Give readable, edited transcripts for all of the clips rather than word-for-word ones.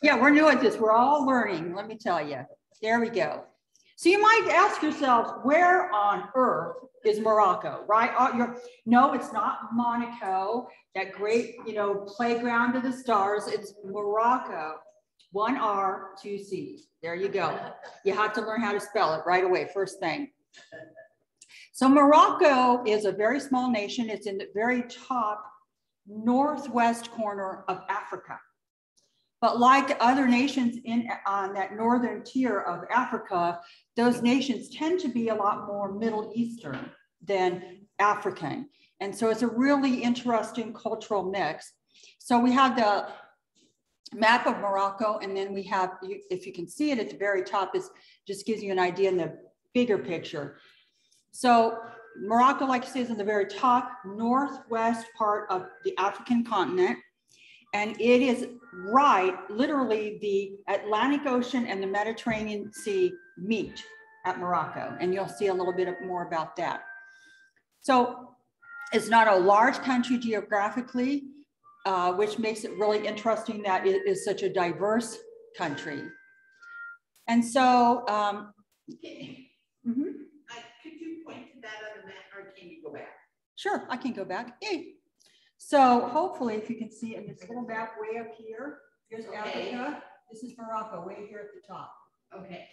Yeah, we're new at this. We're all learning, let me tell you. There we go. So you might ask yourselves, where on earth is Morocco, right? No, it's not Monaco, that great, playground of the stars. It's Morocco. 1 R, 2 C's. There you go. You have to learn how to spell it right away, first thing. So Morocco is a very small nation. It's in the very top northwest corner of Africa. But like other nations on that northern tier of Africa, those nations tend to be a lot more Middle Eastern than African. And so it's a really interesting cultural mix. So we have the map of Morocco, and then we have, if you can see it at the very top, is just gives you an idea in the bigger picture. So Morocco, like I say, is in the very top northwest part of the African continent. And it is right, literally the Atlantic Ocean and the Mediterranean Sea meet at Morocco. And you'll see a little bit more about that. So it's not a large country geographically, which makes it really interesting that it is such a diverse country. And so, could you point to that on the map, or can you go back? Sure, I can go back. Yay. So hopefully, if you can see in this little map way up here, here's Africa. This is Morocco, way here at the top. Okay.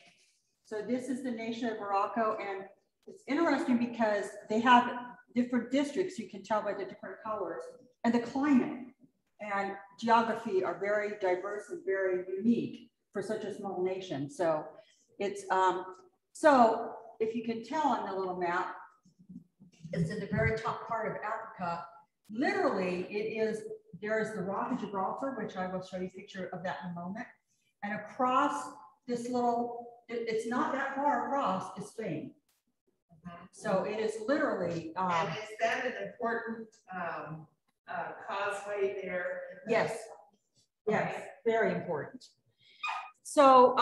So this is the nation of Morocco, and it's interesting because they have different districts. You can tell by the different colors, and the climate and geography are very diverse and very unique for such a small nation. So it's so if you can tell on the little map, it's in the very top part of Africa. Literally, there is the Rock of Gibraltar, which I will show you a picture of that in a moment. And across this little, it's not that far across, is Spain. So it is literally. And is that an important causeway there? Yes, yes, very important. So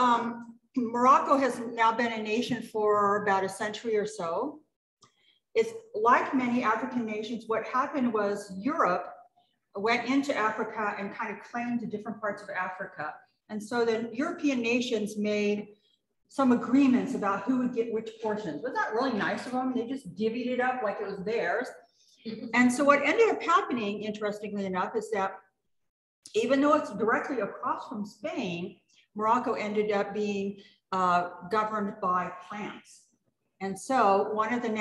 Morocco has now been a nation for about a century or so. It's like many African nations. What happened was Europe went into Africa and kind of claimed the different parts of Africa. And so the European nations made some agreements about who would get which portions. Was that really nice of them? They just divvied it up like it was theirs. And so what ended up happening, interestingly enough, is that even though it's directly across from Spain, Morocco ended up being governed by France. And so one of the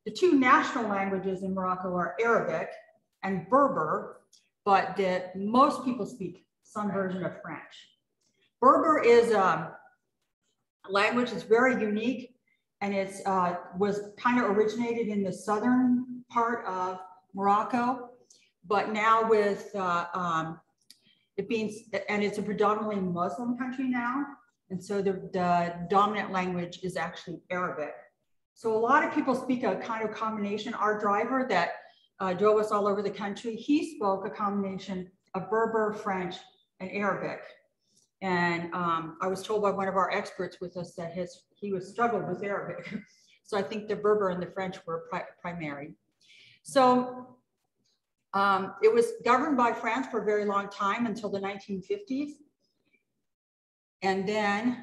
the two national languages in Morocco are Arabic and Berber, but most people speak some version of French. Berber is a language that's very unique, and it's was kind of originated in the southern part of Morocco, but now with it being, and it's a predominantly Muslim country now. And so the dominant language is actually Arabic. So a lot of people speak a kind of combination. Our driver that drove us all over the country, he spoke a combination of Berber, French, and Arabic. And I was told by one of our experts with us that he was struggled with Arabic. So I think the Berber and the French were primary. So it was governed by France for a very long time until the 1950s. And then,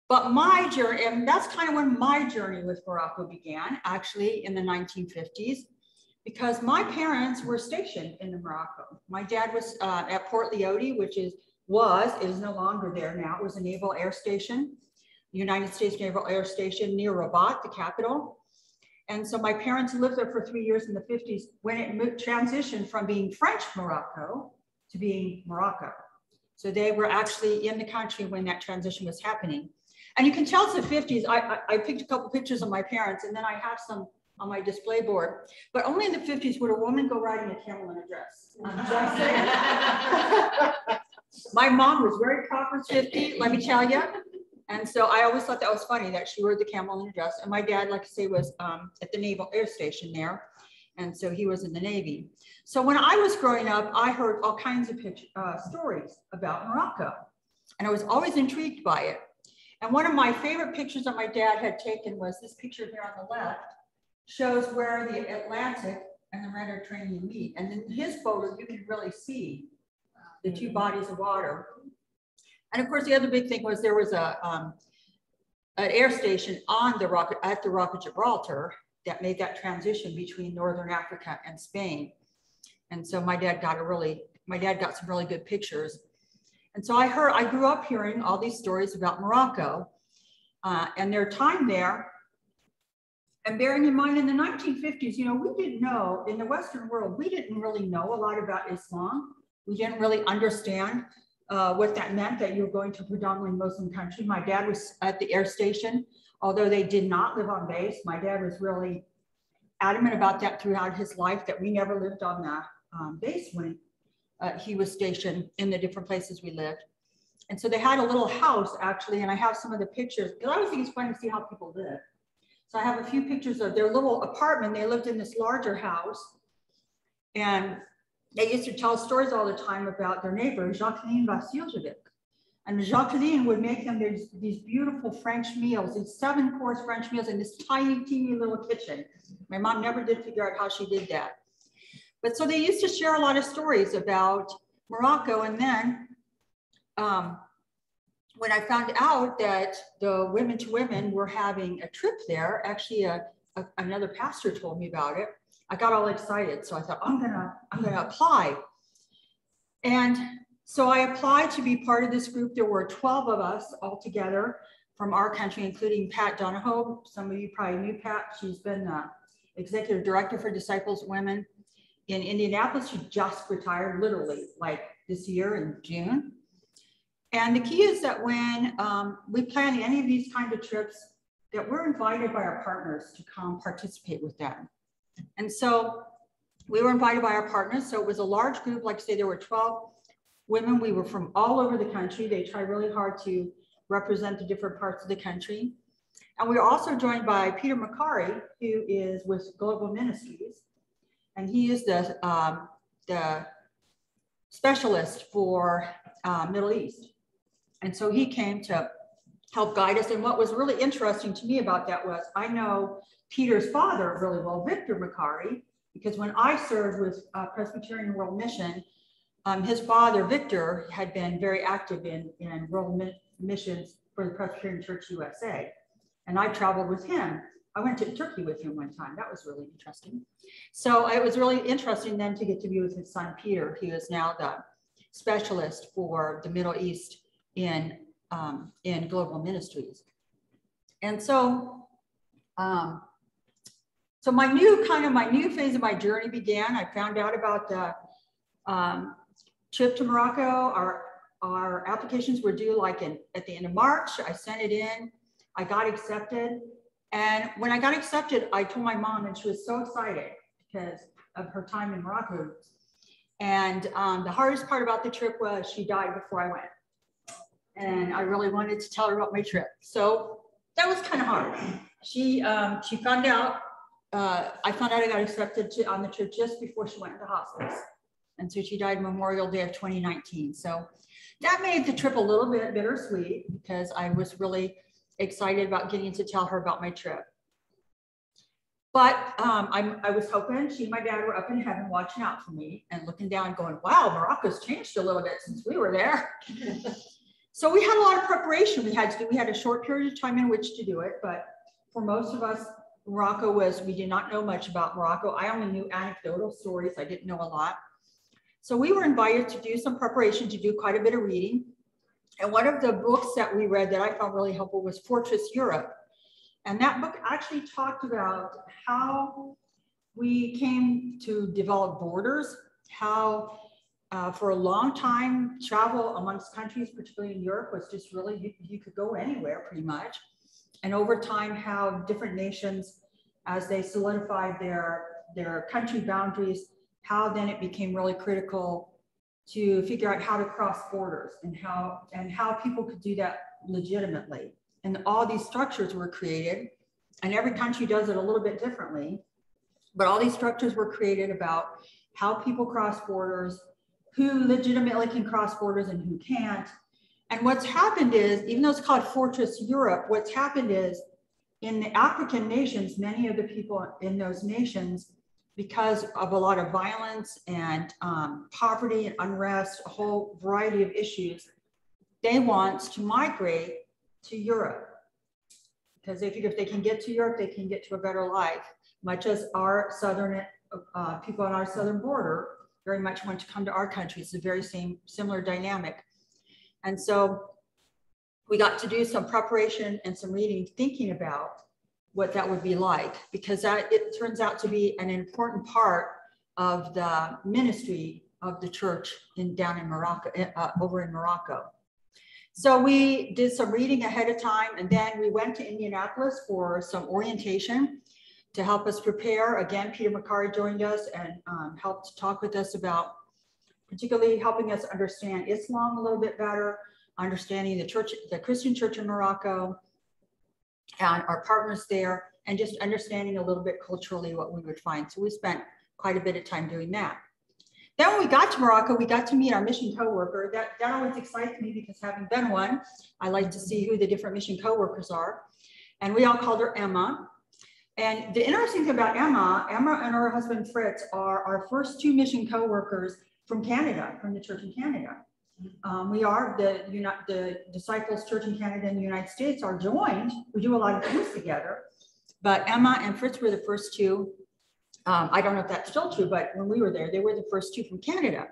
but my journey, and that's kind of when my journey with Morocco began, actually in the 1950s, because my parents were stationed in Morocco. My dad was at Port Lyaudi, which is no longer there now. It was a naval air station, the United States Naval Air Station near Rabat, the capital. And so my parents lived there for 3 years in the 50s when it transitioned from being French Morocco to being Morocco. So they were actually in the country when that transition was happening. And you can tell it's the 50s. I picked a couple pictures of my parents, and then I have some on my display board. But only in the 50s would a woman go riding a camel in a dress. I'm just saying. My mom was very proper 50, let me tell you. And so I always thought that was funny that she rode the camel in a dress. And my dad, like I say, was at the Naval Air Station there. And so he was in the Navy. So when I was growing up, I heard all kinds of stories about Morocco. And I was always intrigued by it. And one of my favorite pictures that my dad had taken was this picture here on the left, shows where the Atlantic and the Mediterranean meet. And in his photo, you can really see the two bodies of water. And of course, the other big thing was there was an air station on the rock at the Rock of Gibraltar that made that transition between Northern Africa and Spain. And so my dad got some really good pictures. And so I grew up hearing all these stories about Morocco and their time there. And bearing in mind in the 1950s, you know, we didn't know, in the Western world, we didn't really know a lot about Islam. We didn't really understand what that meant, that you were going to a predominantly Muslim country. My dad was at the air station, although they did not live on base. My dad was really adamant about that throughout his life, that we never lived on the base when he was stationed in the different places we lived. And so they had a little house actually, and I have some of the pictures, because I always think it's fun to see how people live. So I have a few pictures of their little apartment. They lived in this larger house, and they used to tell stories all the time about their neighbor, Jacqueline Vasiljevic. And Jacqueline would make them these beautiful French meals, these 7-course French meals in this tiny, teeny little kitchen. My mom never did figure out how she did that. But so they used to share a lot of stories about Morocco. And then when I found out that the Women to Women were having a trip there, actually another pastor told me about it. I got all excited. So I thought, I'm gonna apply. And so I applied to be part of this group. There were 12 of us all together from our country, including Pat Donahoe. Some of you probably knew Pat. She's been the executive director for Disciples Women in Indianapolis. She just retired, literally, like this year in June. And the key is that when we plan any of these kind of trips, that we're invited by our partners to come participate with them. And so we were invited by our partners. So it was a large group. Like I say, there were 12 women. We were from all over the country. They tried really hard to represent the different parts of the country. And we were also joined by Peter Macari, who is with Global Ministries. And he is the specialist for Middle East. And so he came to help guide us. And what was really interesting to me about that was I know Peter's father really well, Victor Macari, because when I served with Presbyterian World Mission, his father, Victor, had been very active in world missions for the Presbyterian Church USA. And I traveled with him. I went to Turkey with him one time. That was really interesting. So it was really interesting then to get to be with his son, Peter, who is now the specialist for the Middle East in Global Ministries. And so, so my new phase of my journey began. I found out about the trip to Morocco. Our applications were due like at the end of March. I sent it in. I got accepted. And when I got accepted, I told my mom, and she was so excited because of her time in Morocco. And the hardest part about the trip was she died before I went. And I really wanted to tell her about my trip. So that was kind of hard. She found out, I found out I got accepted on the trip just before she went into hospice. And so she died Memorial Day of 2019. So that made the trip a little bit bittersweet because I was really excited about getting to tell her about my trip. But I was hoping she and my dad were up in heaven watching out for me and looking down going, wow, Morocco's changed a little bit since we were there. So we had a lot of preparation we had to do. We had a short period of time in which to do it, but for most of us, Morocco we did not know much about Morocco. I only knew anecdotal stories. I didn't know a lot. So we were invited to do some preparation, to do quite a bit of reading. And one of the books that we read that I found really helpful was Fortress Europe. And that book actually talked about how we came to develop borders, how for a long time, travel amongst countries, particularly in Europe, was just really, you could go anywhere pretty much. And over time, how different nations, as they solidified their country boundaries, how then it became really critical to figure out how to cross borders and how people could do that legitimately. And all these structures were created, and every country does it a little bit differently, but all these structures were created about how people cross borders, who legitimately can cross borders and who can't. And what's happened is, even though it's called Fortress Europe, what's happened is in the African nations, many of the people in those nations because of a lot of violence and poverty and unrest, a whole variety of issues, they want to migrate to Europe. Because they figure if they can get to Europe, they can get to a better life, much as our southern people on our southern border very much want to come to our country. It's the very similar dynamic. And so we got to do some preparation and some reading, thinking about what that would be like, because it turns out to be an important part of the ministry of the church down in Morocco, over in Morocco. So we did some reading ahead of time, and then we went to Indianapolis for some orientation to help us prepare. Again, Peter McCarty joined us and helped talk with us about particularly helping us understand Islam a little bit better, understanding the Christian church in Morocco and our partners there, and just understanding a little bit culturally what we would find. So we spent quite a bit of time doing that. Then when we got to Morocco, we got to meet our mission coworker. That always excites me because having been one, I like to see who the different mission coworkers are. And we all called her Emma. And the interesting thing about Emma and her husband Fritz are our first two mission coworkers from Canada, from the church in Canada. We are the Disciples Church in Canada and the United States are joined. We do a lot of things together, but Emma and Fritz were the first two. I don't know if that's still true, but when we were there, they were the first two from Canada.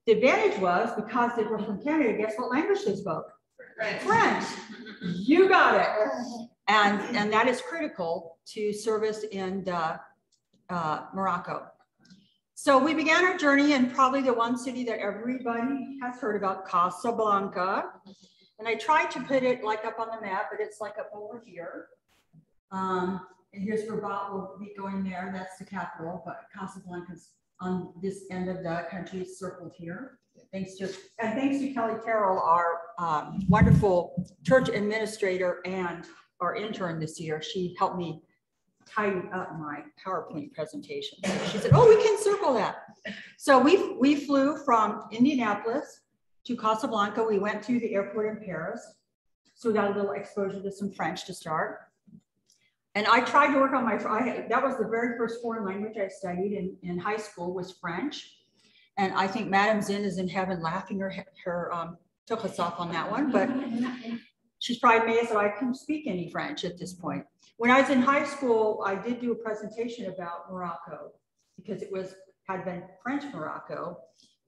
The advantage was because they were from Canada, guess what language they spoke? French. You got it. And that is critical to service in Morocco. So we began our journey in probably the one city that everybody has heard about, Casablanca. And I tried to put it like up on the map, but it's like up over here. And here's Rabat, we'll be going there, that's the capital, but Casablanca's on this end of the country, it's circled here. Thanks to Kelly Carroll, our wonderful church administrator and our intern this year. She helped me tidy up my PowerPoint presentation. She said, oh, we can circle that. So we flew from Indianapolis to Casablanca. We went to the airport in Paris. So we got a little exposure to some French to start. And I tried to work on that was the very first foreign language I studied in high school was French. And I think Madame Zinn is in heaven laughing her took us off on that one, but she's probably amazed that I couldn't speak any French at this point. When I was in high school, I did do a presentation about Morocco because it had been French Morocco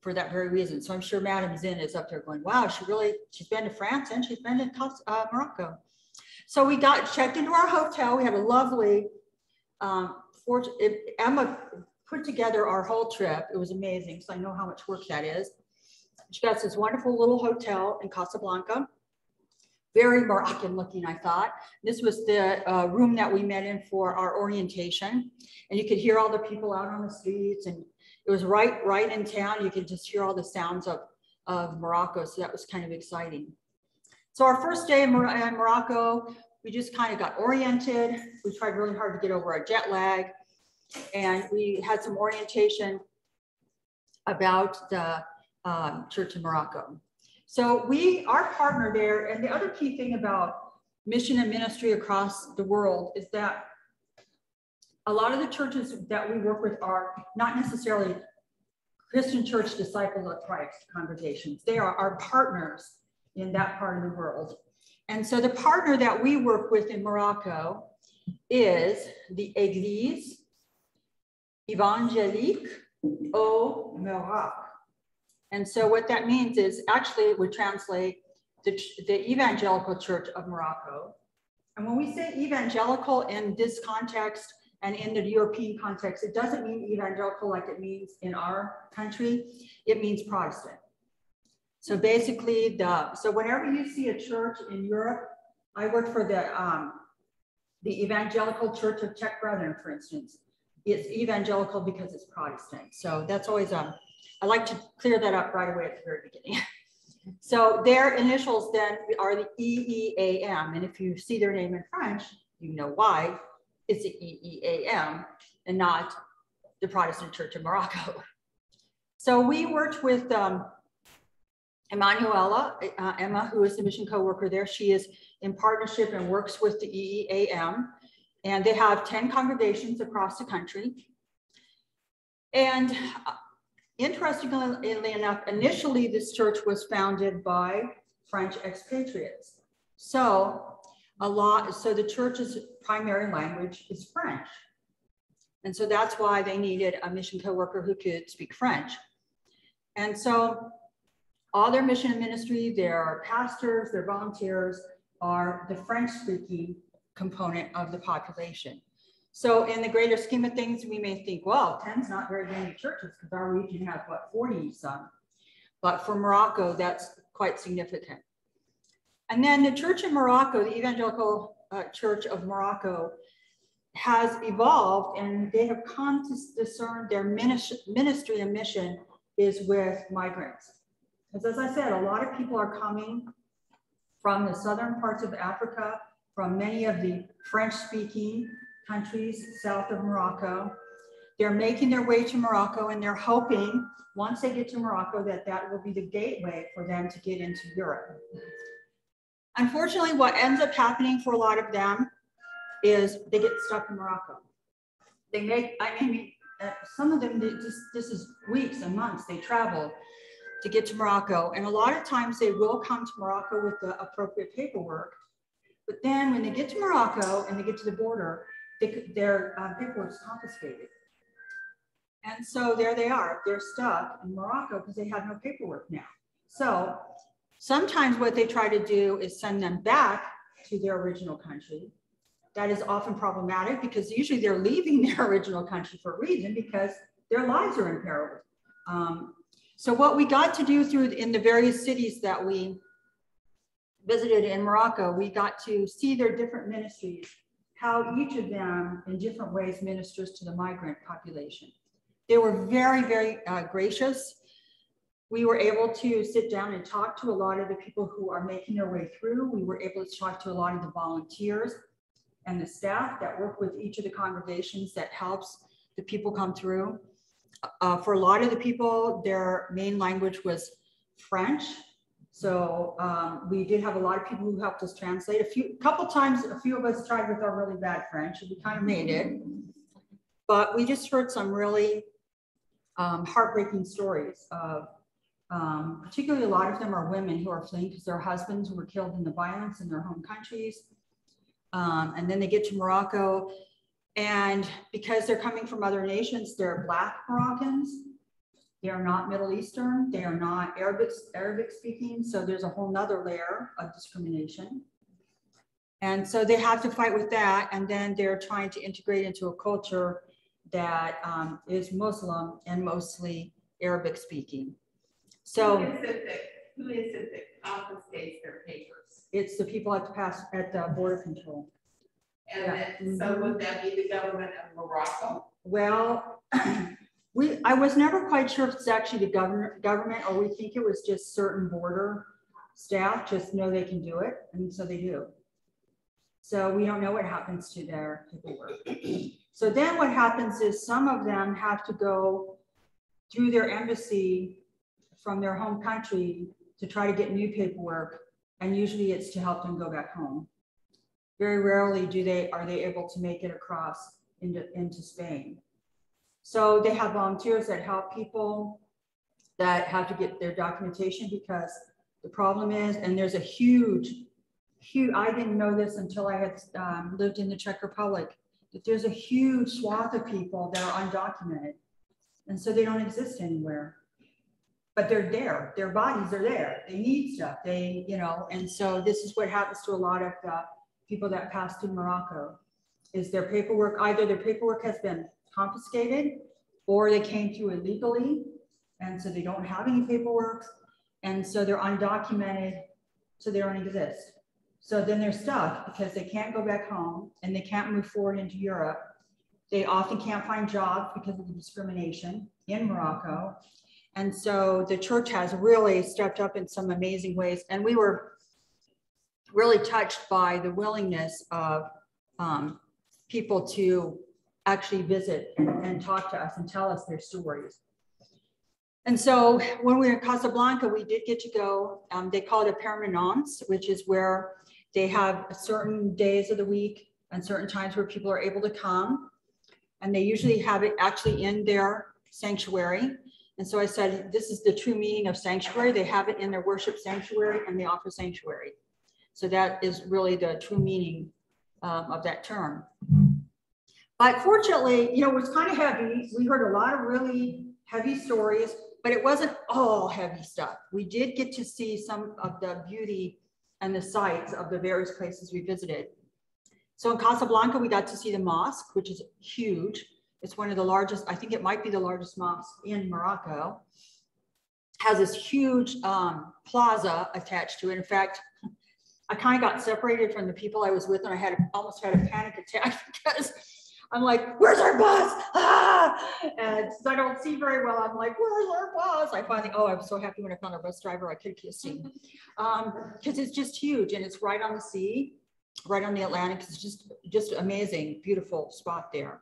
for that very reason. So I'm sure Madame Zinn is up there going, wow, she's been to France and she's been to Morocco. So we got checked into our hotel. We had a lovely, Emma put together our whole trip. It was amazing, so I know how much work that is. She got us this wonderful little hotel in Casablanca. Very Moroccan looking, I thought. This was the room that we met in for our orientation. And you could hear all the people out on the streets, and it was right in town. You could just hear all the sounds of Morocco. So that was kind of exciting. So our first day in Morocco, we just kind of got oriented. We tried really hard to get over our jet lag. And we had some orientation about the church in Morocco. So our partner there, and the other key thing about mission and ministry across the world is that a lot of the churches that we work with are not necessarily Christian church disciples of Christ congregations. They are our partners in that part of the world. And so the partner that we work with in Morocco is the Église Évangélique au Maroc. And so what that means is actually it would translate the Evangelical Church of Morocco. And when we say evangelical in this context and in the European context, it doesn't mean evangelical like it means in our country. It means Protestant. So basically, so whenever you see a church in Europe, I work for the Evangelical Church of Czech Brethren, for instance. It's evangelical because it's Protestant. So that's always, I like to clear that up right away at the very beginning. So their initials then are the EEAM. And if you see their name in French, you know why it's the EEAM and not the Protestant Church of Morocco. So we worked with Emanuela, Emma, who is the mission co-worker there. She is in partnership and works with the EEAM. And they have 10 congregations across the country. And interestingly enough, initially this church was founded by French expatriates. So the church's primary language is French. And so that's why they needed a mission co-worker who could speak French. And so all their mission and ministry, their pastors, their volunteers are the French-speaking component of the population. So in the greater scheme of things, we may think, well, 10's not very many churches because our region has, what, 40 some. But for Morocco, that's quite significant. And then the church in Morocco, the Evangelical Church of Morocco, has evolved, and they have come to discern their ministry and mission is with migrants. Because as I said, a lot of people are coming from the southern parts of Africa, from many of the French-speaking countries south of Morocco. They're making their way to Morocco, and they're hoping once they get to Morocco that that will be the gateway for them to get into Europe. Unfortunately, what ends up happening for a lot of them is they get stuck in Morocco. They make, some of them, this is weeks and months they travel to get to Morocco. And a lot of times they will come to Morocco with the appropriate paperwork. But then when they get to Morocco and they get to the border, their paperwork is confiscated. And so there they are, they're stuck in Morocco because they have no paperwork now. So sometimes what they try to do is send them back to their original country. That is often problematic because usually they're leaving their original country for a reason because their lives are imperiled. So what we got to do in the various cities that we visited in Morocco, we got to see their different ministries, how each of them in different ways ministers to the migrant population. They were very, very gracious. We were able to sit down and talk to a lot of the people who are making their way through. We were able to talk to a lot of the volunteers and the staff that work with each of the congregations that helps the people come through. For a lot of the people, their main language was French. So we did have a lot of people who helped us translate. A couple times, a few of us tried with our really bad French, and we kind of made it. But we just heard some really heartbreaking stories of, particularly a lot of them are women who are fleeing because their husbands were killed in the violence in their home countries. And then they get to Morocco, and because they're coming from other nations, they're Black Moroccans. They are not Middle Eastern. They are not Arabic speaking. So there's a whole nother layer of discrimination. And so they have to fight with that. And then they're trying to integrate into a culture that is Muslim and mostly Arabic speaking. So who is it that confiscates their papers? It's the people at the border control. And Yeah. So would that be the government of Morocco? Well, I was never quite sure if it's actually the government or we think it was just certain border staff just know they can do it. And so they do. So we don't know what happens to their paperwork. So then what happens is some of them have to go through their embassy from their home country to try to get new paperwork. And usually it's to help them go back home. Very rarely are they able to make it across into Spain. So they have volunteers that help people that have to get their documentation because the problem is, and there's a huge, I didn't know this until I had lived in the Czech Republic, that there's a huge swath of people that are undocumented. And so they don't exist anywhere. But they're there, their bodies are there. They need stuff, and so this is what happens to a lot of the people that pass through Morocco, is their paperwork, either their paperwork has been confiscated or they came through illegally. And so they don't have any paperwork. And so they're undocumented, so they don't exist. So then they're stuck because they can't go back home and they can't move forward into Europe. They often can't find jobs because of the discrimination in Morocco. And so the church has really stepped up in some amazing ways. And we were really touched by the willingness of people to actually visit and talk to us and tell us their stories. And so when we were in Casablanca, we did get to go, they call it a permanence, which is where they have certain days of the week and certain times where people are able to come. And they usually have it actually in their sanctuary. And so I said, this is the true meaning of sanctuary. They have it in their worship sanctuary and they offer sanctuary. So that is really the true meaning of that term. But fortunately, you know, it was kind of heavy. We heard a lot of really heavy stories, but it wasn't all heavy stuff. We did get to see some of the beauty and the sights of the various places we visited. So in Casablanca, we got to see the mosque, which is huge. It's one of the largest, I think it might be the largest mosque in Morocco. Has this huge plaza attached to it. In fact, I kind of got separated from the people I was with and I almost had a panic attack because I'm like, where's our bus? Ah! And since I don't see very well, I'm like, where's our bus? I finally, oh, I was so happy when I found our bus driver, I could have kissed him. Because it's just huge and it's right on the sea, right on the Atlantic. It's just amazing, beautiful spot there.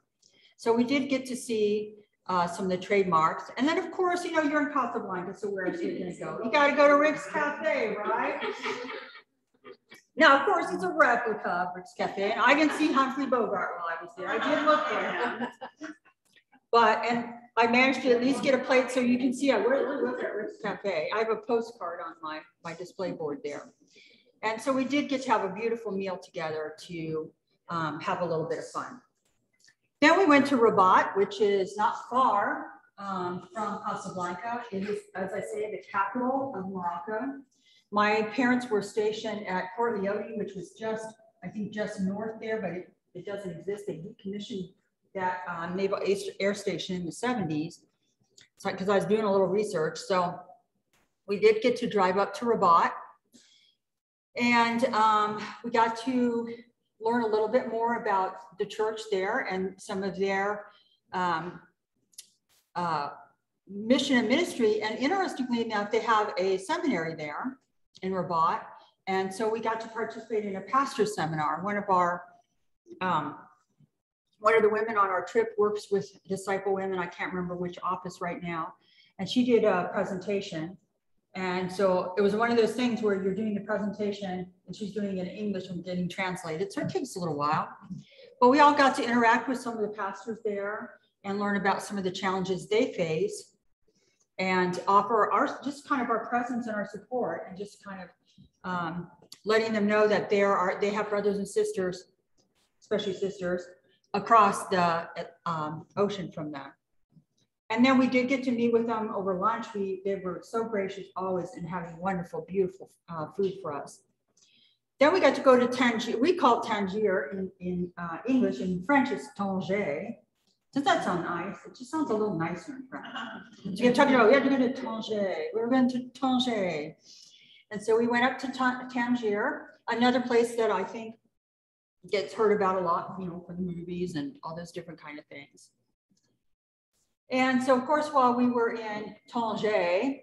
So we did get to see some of the trademarks. And then of course, you know, you're in Casablanca, so where else are you gonna go? You gotta go to Rick's Cafe, right? Now, of course, it's a replica of Rick's Cafe, and I didn't see Humphrey Bogart while I was there. I did look for him. And I managed to at least get a plate so you can see we're looking at Rick's Cafe. I have a postcard on my display board there. And so we did get to have a beautiful meal together to have a little bit of fun. Then we went to Rabat, which is not far from Casablanca. It is, as I say, the capital of Morocco. My parents were stationed at Port Lyoudi, which was I think just north there, but it doesn't exist. They decommissioned that naval air station in the 70s. So, because I was doing a little research. So we did get to drive up to Rabat. And we got to learn a little bit more about the church there and some of their mission and ministry. And interestingly enough, they have a seminary there in Rabat. And so we got to participate in a pastor's seminar. One of the women on our trip works with Disciple Women. I can't remember which office right now. And she did a presentation. And so it was one of those things where you're doing the presentation and she's doing it in English and getting translated. So it takes a little while, but we all got to interact with some of the pastors there and learn about some of the challenges they face and offer just kind of our presence and our support and just kind of letting them know that they have brothers and sisters, especially sisters, across the ocean from them. And then we did get to meet with them over lunch. They were so gracious always in having wonderful, beautiful food for us. Then we got to go to Tangier. We call it Tangier in English. In French, it's Tanger. Does that sound nice? It just sounds a little nicer in French. So you're talking about, we had to go to Tanger. We were going to Tanger. And so we went up to Tangier, another place that I think gets heard about a lot, you know, for the movies and all those different kind of things. And so, of course, while we were in Tanger,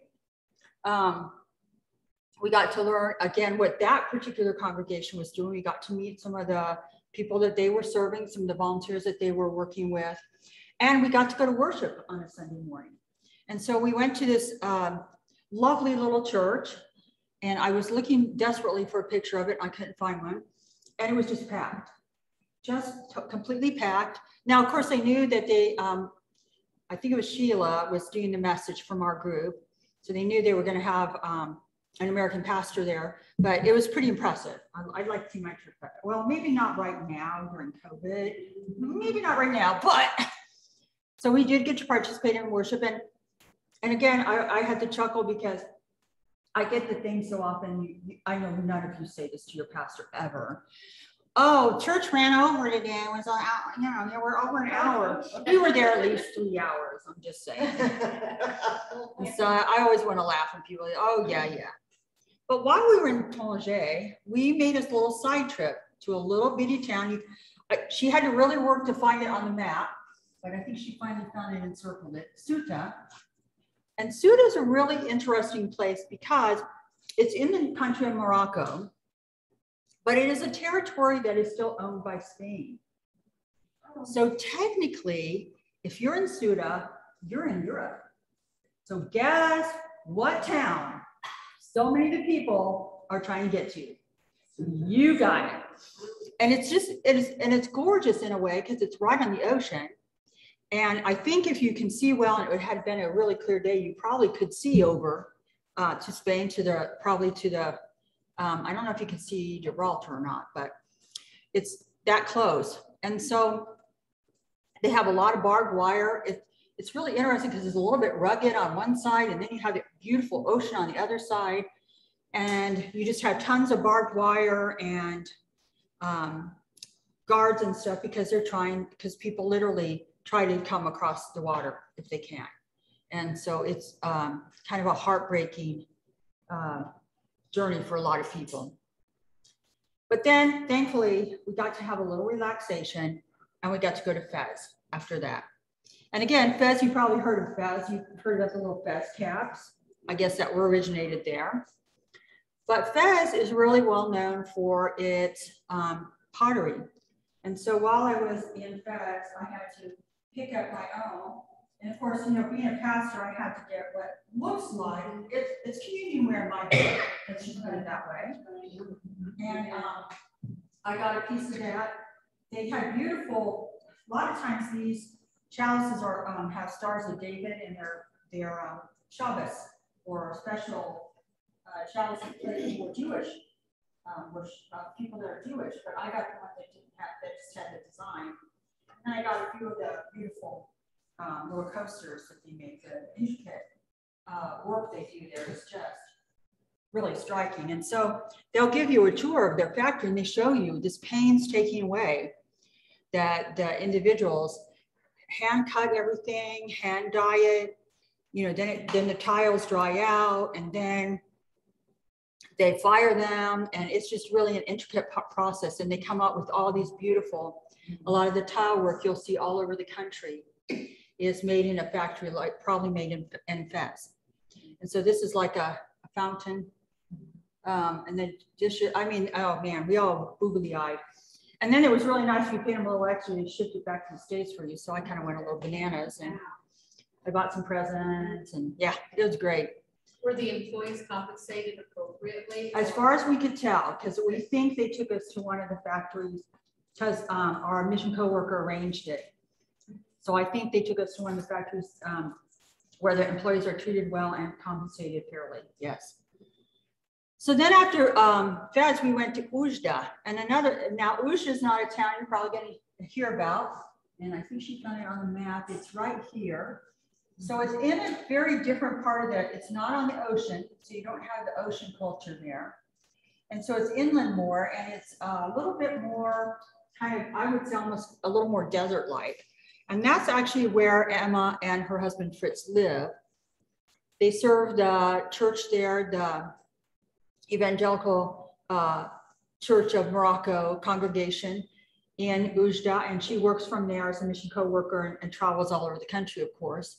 we got to learn, again, what that particular congregation was doing. We got to meet some of the people that they were serving, some of the volunteers that they were working with. And we got to go to worship on a Sunday morning. And so we went to this lovely little church. And I was looking desperately for a picture of it. I couldn't find one. And it was just packed, completely packed. Now, of course, they knew that I think it was Sheila was doing the message from our group. So they knew they were going to have an American pastor there, but it was pretty impressive. I'd like to see my church. Well, maybe not right now during COVID, maybe not right now, but so we did get to participate in worship. And again, I had to chuckle because I get the thing so often. I know none of you say this to your pastor ever. Oh, church ran over today. It was like, you know, we're over an hour. We were there at least 3 hours. I'm just saying. So I always want to laugh when people are like, oh, yeah. But while we were in Tanger, we made this little side trip to a little bitty town. She had to really work to find it on the map, but I think she finally found it and circled it, Ceuta. And Ceuta is a really interesting place because it's in the country of Morocco, but it is a territory that is still owned by Spain. So technically, if you're in Ceuta, you're in Europe. So guess what town so many of the people are trying to get to? You got it. And it's gorgeous in a way because it's right on the ocean. And I think if you can see well, and it had been a really clear day, you probably could see over to Spain, probably to the, I don't know if you can see Gibraltar or not, but it's that close. And so they have a lot of barbed wire. It's really interesting because it's a little bit rugged on one side, and then you have the beautiful ocean on the other side. And you just have tons of barbed wire and guards and stuff because because people literally try to come across the water if they can. And so it's kind of a heartbreaking journey for a lot of people. But then thankfully we got to have a little relaxation and we got to go to Fez after that. And again, Fez, you probably heard of Fez. You've heard of the little Fez caps. I guess that were originated there. But Fez is really well known for its pottery. And so while I was in Fez, I had to pick up my own. And of course, you know, being a pastor, I had to get what looks like, it's communion ware in my book, let's just put it that way. And I got a piece of that. They had beautiful, a lot of times these chalices are have stars of David in their Shabbos or special chalices for Jewish people that are Jewish. But I got the one that didn't have, that just had the design. And I got a few of the beautiful little coasters that they make. The intricate work they do there is just really striking. And so they'll give you a tour of their factory and they show you this painstaking way that the individuals hand cut everything, hand dye it, you know, then the tiles dry out and then they fire them, and it's just really an intricate process. And they come out with all these beautiful, a lot of the tile work you'll see all over the country is made in a factory, like probably made in Fez. And so this is like a fountain. And then just, I mean, oh man, we all googly-eyed. And then it was really nice. We paid them a little extra and shipped it back to the States for you. So I kind of went a little bananas and I bought some presents and yeah, it was great. Were the employees compensated appropriately? As far as we could tell, because we think they took us to one of the factories because our mission coworker arranged it. So I think they took us to one of the factories where the employees are treated well and compensated fairly. Yes. So then after Fez, we went to Ujda, and now Ujda is not a town you're probably going to hear about. And I think she's got it on the map. It's right here. So it's in a very different part of that. It's not on the ocean, so you don't have the ocean culture there. And so it's inland more, and it's a little bit more kind of, I would say almost a little more desert-like. And that's actually where Emma and her husband Fritz live. They serve the church there, the Evangelical Church of Morocco congregation in Ujda, and she works from there as a mission co-worker and travels all over the country, of course.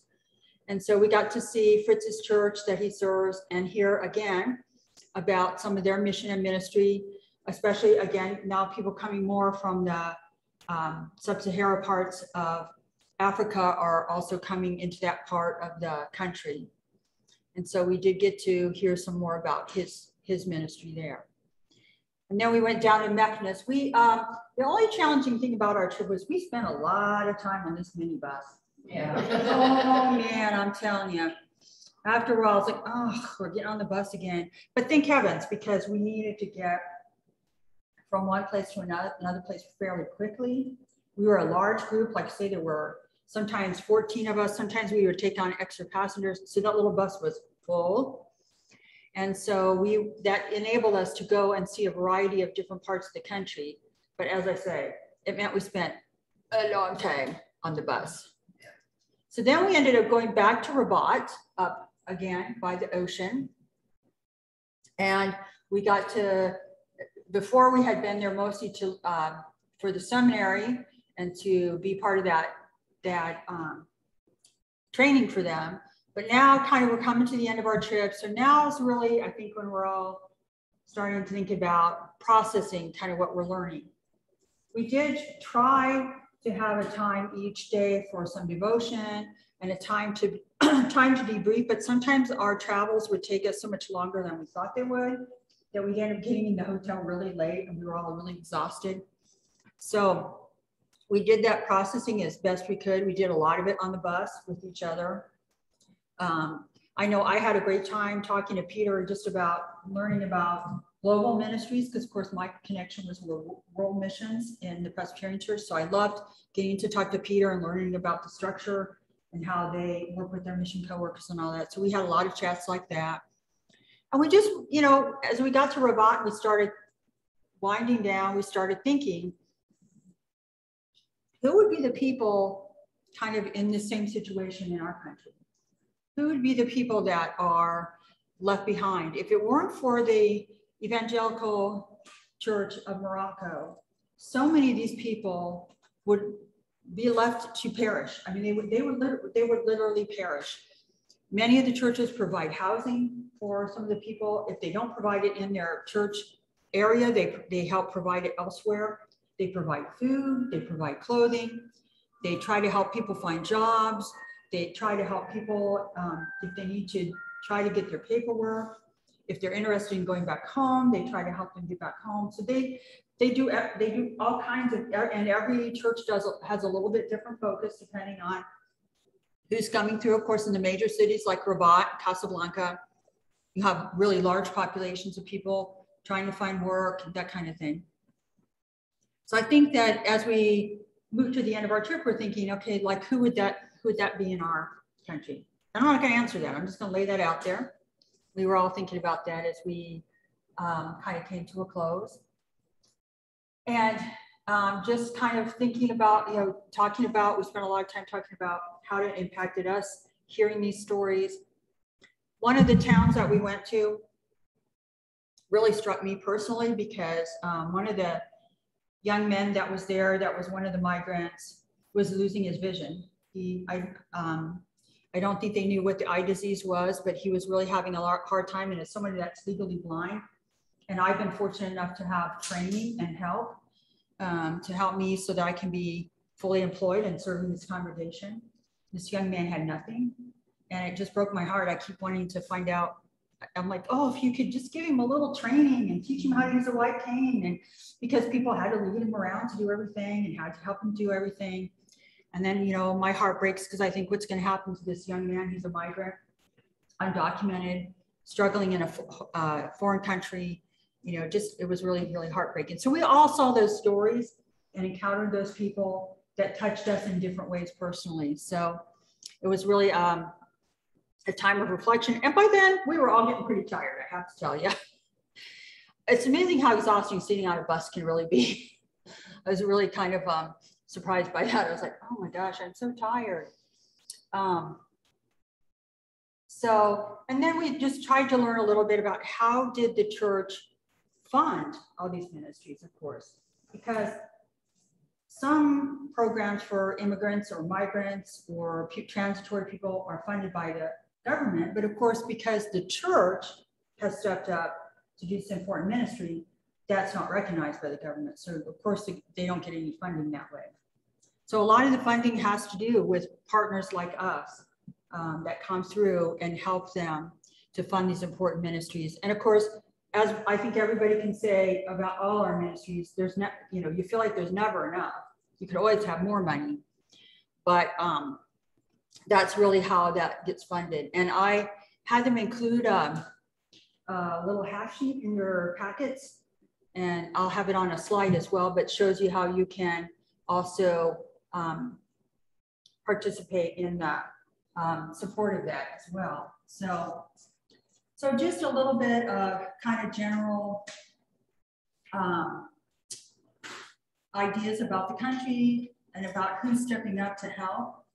And so we got to see Fritz's church that he serves and hear again about some of their mission and ministry, especially again, now people coming more from the sub-Sahara parts of Africa are also coming into that part of the country. And so we did get to hear some more about his ministry there. And then we went down to Meknes. The only challenging thing about our trip was we spent a lot of time on this minibus. Yeah. Oh man, I'm telling you. After a while, I was like, oh, we're getting on the bus again. But thank heavens, because we needed to get from one place to another place fairly quickly. We were a large group, like say there were sometimes 14 of us. Sometimes we would take on extra passengers. So that little bus was full. And so that enabled us to go and see a variety of different parts of the country. But as I say, it meant we spent a long time on the bus. So then we ended up going back to Rabat, up again by the ocean. And we got to, before we had been there mostly to for the seminary and to be part of that training for them. But now kind of we're coming to the end of our trip. So now is really, I think, when we're all starting to think about processing kind of what we're learning. We did try to have a time each day for some devotion and a time to debrief, but sometimes our travels would take us so much longer than we thought they would that we ended up getting in the hotel really late and we were all really exhausted. So We did that processing as best we could. We did a lot of it on the bus with each other. I know I had a great time talking to Peter just about learning about global ministries, because of course my connection was world missions in the Presbyterian Church. So I loved getting to talk to Peter and learning about the structure and how they work with their mission coworkers and all that. So we had a lot of chats like that. And we just, you know, as we got to Rabat, we started winding down, we started thinking, who would be the people kind of in the same situation in our country? Who would be the people that are left behind? If it weren't for the Evangelical Church of Morocco, so many of these people would be left to perish. I mean, they would literally perish. Many of the churches provide housing for some of the people. If they don't provide it in their church area, they help provide it elsewhere. They provide food, they provide clothing. They try to help people find jobs. They try to help people if they need to try to get their paperwork. If they're interested in going back home, they try to help them get back home. So they do all kinds of, and every church has a little bit different focus depending on who's coming through. Of course, in the major cities like Rabat, Casablanca, you have really large populations of people trying to find work, that kind of thing. So I think that as we move to the end of our trip, we're thinking, okay, like who would that be in our country? I'm not going to answer that. I'm just going to lay that out there. We were all thinking about that as we kind of came to a close. And just kind of thinking about, you know, talking about, we spent a lot of time talking about how it impacted us, hearing these stories. One of the towns that we went to really struck me personally because one of the young men that was there, that was one of the migrants, was losing his vision. I don't think they knew what the eye disease was, but he was really having a hard time. And as somebody that's legally blind, and I've been fortunate enough to have training and help to help me so that I can be fully employed and serving this congregation. This young man had nothing, and it just broke my heart. I keep wanting to find out. I'm like, oh, if you could just give him a little training and teach him how to use a white cane, and because people had to lead him around to do everything and had to help him do everything. And then, you know, my heart breaks because I think what's going to happen to this young man, he's a migrant, undocumented, struggling in a foreign country, you know, just, it was really, really heartbreaking. So we all saw those stories and encountered those people that touched us in different ways personally. So it was really a time of reflection. And by then we were all getting pretty tired, I have to tell you. It's amazing how exhausting sitting on a bus can really be. I was really kind of surprised by that. I was like, oh my gosh, I'm so tired. And then we just tried to learn a little bit about how did the church fund all these ministries, of course, because some programs for immigrants or migrants or transitory people are funded by the government, but of course, because the church has stepped up to do this important ministry, that's not recognized by the government. So of course, they don't get any funding that way. So a lot of the funding has to do with partners like us that come through and help them to fund these important ministries. And of course, as I think everybody can say about all our ministries, there's not, you know, you feel like there's never enough. You could always have more money, but that's really how that gets funded. And I had them include a little half sheet in your packets, and I'll have it on a slide as well, but shows you how you can also participate in that support of that as well. So just a little bit of kind of general ideas about the country and about who's stepping up to help.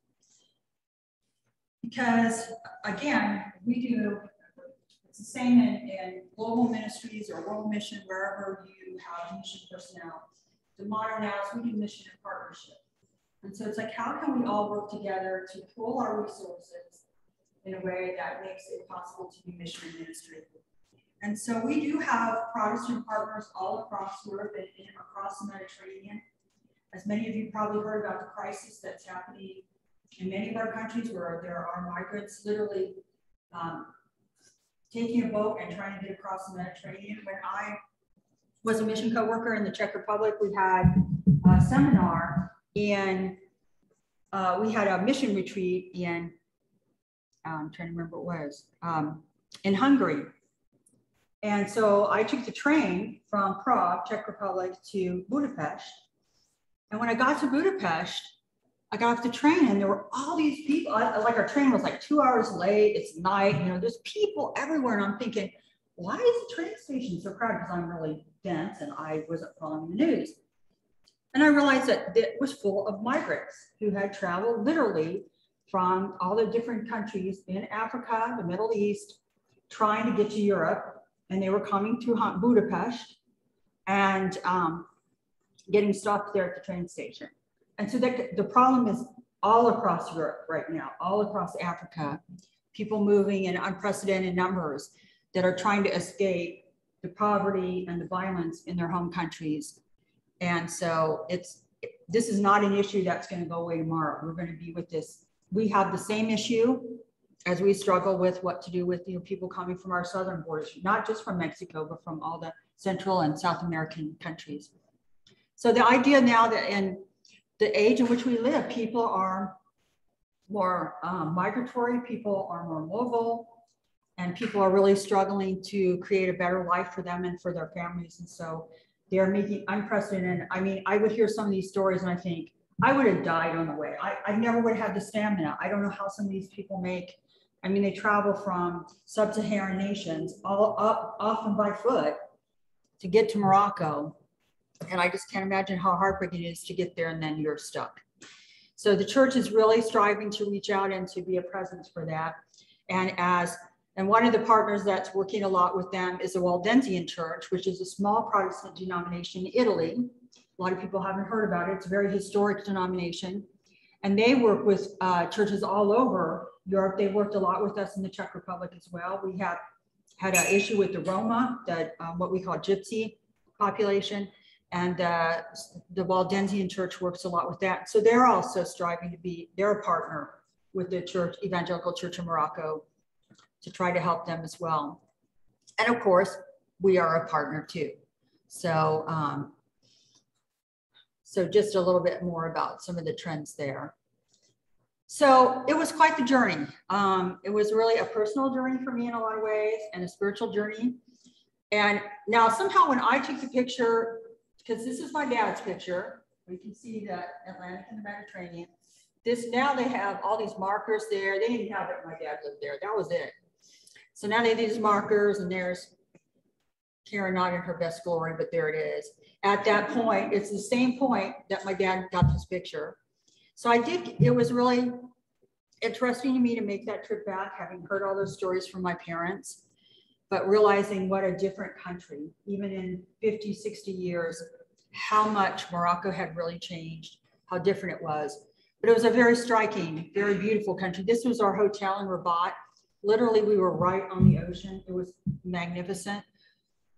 Because again, it's the same in global ministries or world mission, wherever you have mission personnel. The Modern House, we do mission in partnership. And so it's like, how can we all work together to pool our resources in a way that makes it possible to do mission and ministry? And so we do have Protestant partners all across Europe and across the Mediterranean. As many of you probably heard about the crisis that's happening in many of our countries where there are migrants literally taking a boat and trying to get across the Mediterranean. When I was a mission co-worker in the Czech Republic, we had a seminar in, we had a mission retreat in, I'm trying to remember what it was, in Hungary. And so I took the train from Prague, Czech Republic, to Budapest. And when I got to Budapest, I got off the train and there were all these people, like our train was like 2 hours late, it's night, you know, there's people everywhere. And I'm thinking, why is the train station so crowded? Because I'm really dense and I wasn't following the news. And I realized that it was full of migrants who had traveled literally from all the different countries in Africa, the Middle East, trying to get to Europe. And they were coming through Budapest and getting stopped there at the train station. And so the problem is all across Europe right now, all across Africa, people moving in unprecedented numbers that are trying to escape the poverty and the violence in their home countries. And so this is not an issue that's going to go away tomorrow. We're going to be with this. We have the same issue as we struggle with what to do with, you know, people coming from our southern borders, not just from Mexico, but from all the Central and South American countries. So the idea now that in the age in which we live, people are more migratory, people are more mobile, and people are really struggling to create a better life for them and for their families. And so they're making unprecedented. I mean, I would hear some of these stories and I think I would have died on the way. I never would have had the stamina. I don't know how some of these people make. I mean, they travel from sub-Saharan nations all up, often by foot, to get to Morocco. And I just can't imagine how heartbreaking it is to get there and then you're stuck. So the church is really striving to reach out and to be a presence for that. And one of the partners that's working a lot with them is the Waldensian Church, which is a small Protestant denomination in Italy. A lot of people haven't heard about it. It's a very historic denomination. And they work with churches all over Europe. They worked a lot with us in the Czech Republic as well. We have had an issue with the Roma, what we call gypsy population. And the Waldensian Church works a lot with that. So they're also striving to be, they're a partner with the church, Evangelical Church of Morocco, to try to help them as well. And of course, we are a partner too. So, so just a little bit more about some of the trends there. So it was quite the journey. It was really a personal journey for me in a lot of ways and a spiritual journey. And now somehow when I took the picture, because this is my dad's picture, we can see the Atlantic and the Mediterranean. Now they have all these markers there. They didn't have it when my dad lived there. That was it. So now they have these markers, and there's Karen not in her best glory, but there it is. At that point, it's the same point that my dad got this picture. So it was really interesting to me to make that trip back, having heard all those stories from my parents, but realizing what a different country, even in 50, 60 years, how much Morocco had really changed, how different it was. But it was a very striking, very beautiful country. This was our hotel in Rabat. Literally, we were right on the ocean. It was magnificent.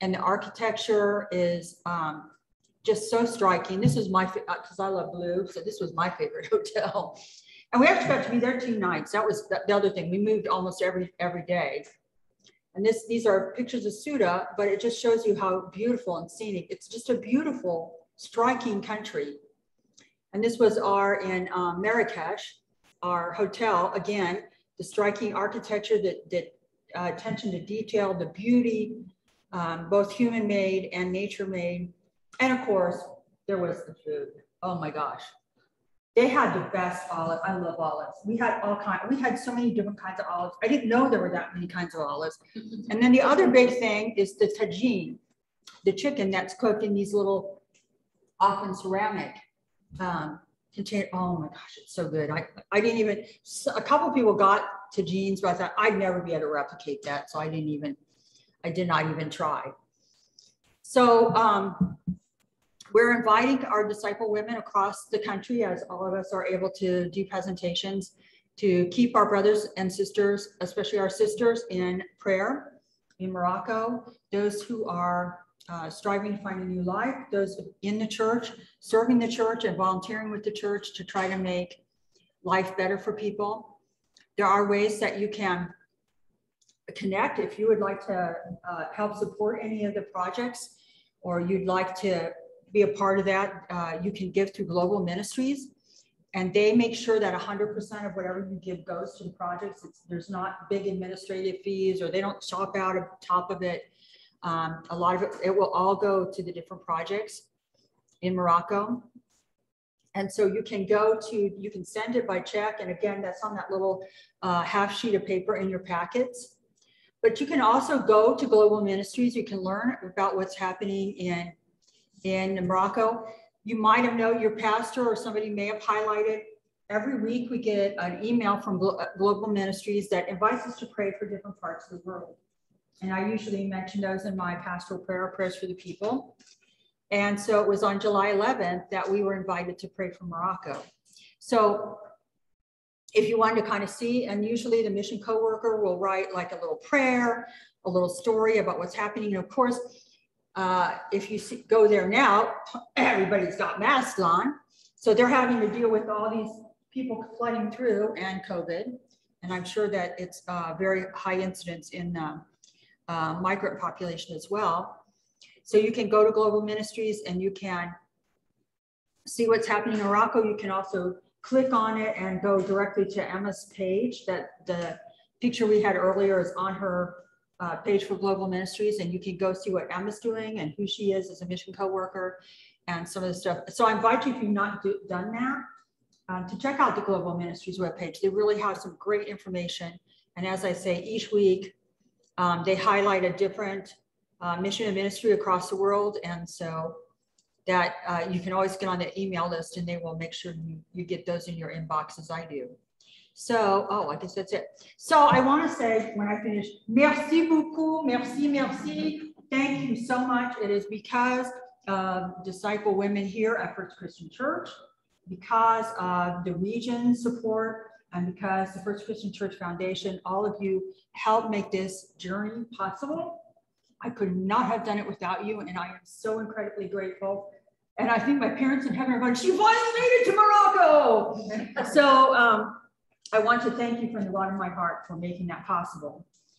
And the architecture is just so striking. This is my, because I love blue, so this was my favorite hotel. And we actually got to be there 2 nights. That was the other thing. We moved almost every day. And these are pictures of Ceuta, but it just shows you how beautiful and scenic. It's just a beautiful, striking country. And this was in Marrakesh, our hotel. Again, the striking architecture, the attention to detail, the beauty, both human-made and nature-made. And of course, there was the food. Oh my gosh. They had the best olive. I love olives. We had so many different kinds of olives. I didn't know there were that many kinds of olives. And then the other big thing is the tagine, the chicken that's cooked in these little, often ceramic container. Oh my gosh, it's so good. I didn't even, a couple of people got tagines, but I thought I'd never be able to replicate that. So I did not even try. So we're inviting our disciple women across the country, as all of us are able to do presentations, to keep our brothers and sisters, especially our sisters, in prayer in Morocco, those who are striving to find a new life, those in the church, serving the church and volunteering with the church to try to make life better for people. There are ways that you can connect if you would like to help support any of the projects, or you'd like to be a part of that, you can give through Global Ministries, and they make sure that 100% of whatever you give goes to the projects. There's not big administrative fees, or they don't chop out of top of it. A lot of it will all go to the different projects in Morocco. And so you can you can send it by check. And again, that's on that little half sheet of paper in your packets. But you can also go to Global Ministries. You can learn about what's happening in Morocco. You might have known your pastor or somebody may have highlighted. Every week we get an email from Global Ministries that invites us to pray for different parts of the world. And I usually mention those in my pastoral prayers for the people. And so it was on July 11th that we were invited to pray for Morocco. So if you wanted to kind of see, and usually the mission coworker will write like a little prayer, a little story about what's happening. And of course, if you go there now, everybody's got masks on. So they're having to deal with all these people flooding through and COVID. And I'm sure that it's very high incidence in migrant population as well. So you can go to Global Ministries and you can see what's happening in Morocco. You can also click on it and go directly to Emma's page. That the picture we had earlier is on her page for Global Ministries, and you can go see what Emma's doing and who she is as a mission co-worker and some of the stuff. So I invite you, if you've not done that, to check out the Global Ministries webpage. They really have some great information. And as I say, each week they highlight a different mission and ministry across the world. And so that you can always get on the email list, and they will make sure you get those in your inbox as I do. So, I guess that's it. So I want to say, when I finish, merci beaucoup, merci, merci. Thank you so much. It is because of Disciple Women here at First Christian Church, because of the region support, and because the First Christian Church Foundation, all of you helped make this journey possible. I could not have done it without you, and I am so incredibly grateful. And I think my parents in heaven are going, she finally made it to Morocco. So I want to thank you from the bottom of my heart for making that possible.